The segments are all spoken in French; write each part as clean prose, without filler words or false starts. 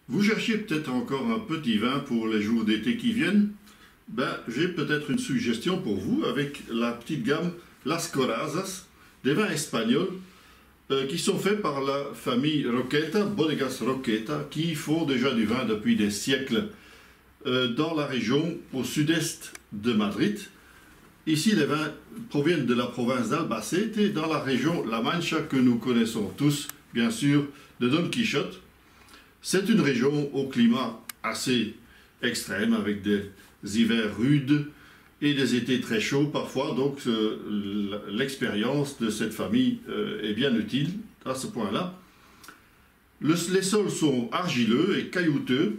Vous cherchez peut-être encore un petit vin pour les jours d'été qui viennent? J'ai peut-être une suggestion pour vous avec la petite gamme Las Corazas, des vins espagnols qui sont faits par la famille Roqueta, Bodegas Roqueta, qui font déjà du vin depuis des siècles dans la région au sud-est de Madrid. Ici, les vins proviennent de la province d'Albacete et dans la région La Mancha que nous connaissons tous, bien sûr, de Don Quichotte. C'est une région au climat assez extrême avec des hivers rudes et des étés très chauds parfois, donc l'expérience de cette famille est bien utile à ce point-là. Les sols sont argileux et caillouteux,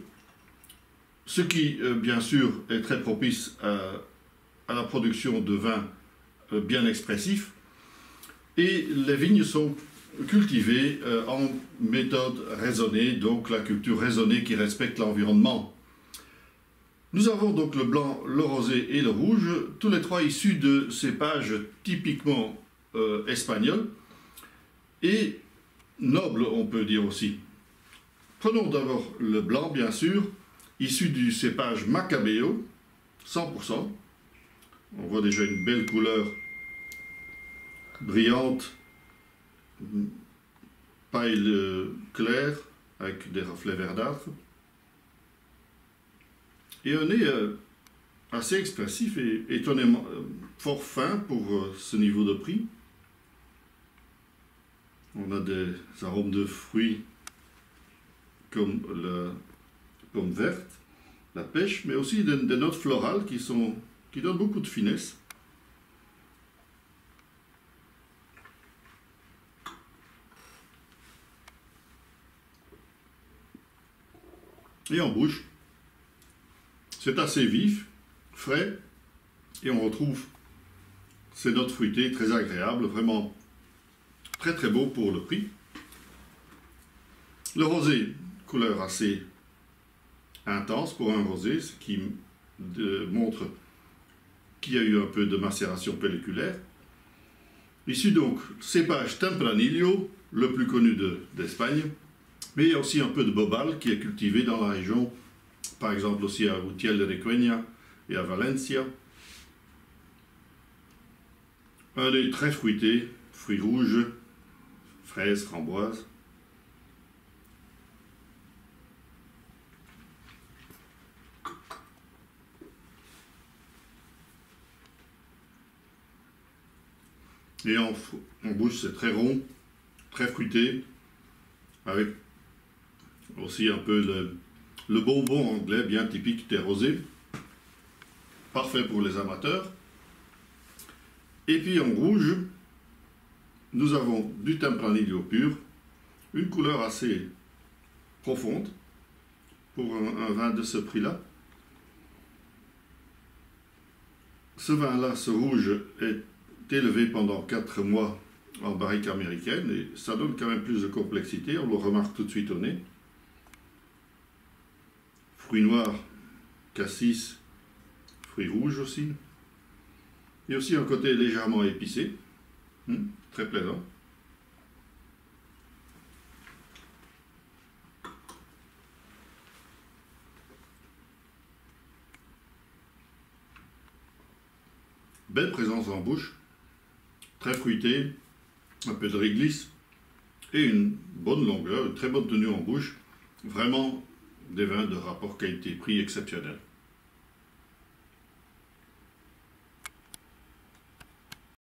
ce qui bien sûr est très propice à la production de vins bien expressifs, et les vignes sont cultivées en méthode raisonnée, donc la culture raisonnée qui respecte l'environnement. Nous avons donc le blanc, le rosé et le rouge, tous les trois issus de cépages typiquement espagnols et nobles, on peut dire aussi. Prenons d'abord le blanc, bien sûr, issu du cépage Macabeo, 100%. On voit déjà une belle couleur brillante, paille claire avec des reflets verdâtres. Et un nez assez expressif et étonnamment fort fin pour ce niveau de prix. On a des arômes de fruits comme la pomme verte, la pêche, mais aussi des notes florales qui donnent beaucoup de finesse. Et en bouche, c'est assez vif, frais, et on retrouve ces notes fruitées très agréables, vraiment très très beau pour le prix. Le rosé, couleur assez intense pour un rosé, ce qui montre qu'il y a eu un peu de macération pelliculaire. Issu donc cépage Tempranillo, le plus connu d'Espagne, mais il y a aussi un peu de Bobal qui est cultivé dans la région, par exemple aussi à Utiel de Requena et à Valencia. Un nez très fruité, fruits rouges, fraises, framboises. Et en bouche, c'est très rond, très fruité, avec aussi un peu le bonbon anglais bien typique des rosés, parfait pour les amateurs. Et puis en rouge, nous avons du Tempranillo pur, une couleur assez profonde pour un vin de ce prix-là. Ce vin-là, ce rouge, est élevé pendant 4 mois en barrique américaine et ça donne quand même plus de complexité, on le remarque tout de suite au nez. Fruits noirs, cassis, fruits rouges aussi. Il y a aussi un côté légèrement épicé, très plaisant. Belle présence en bouche, très fruité, un peu de réglisse et une bonne longueur, une très bonne tenue en bouche. Vraiment des vins de rapport qualité-prix exceptionnel.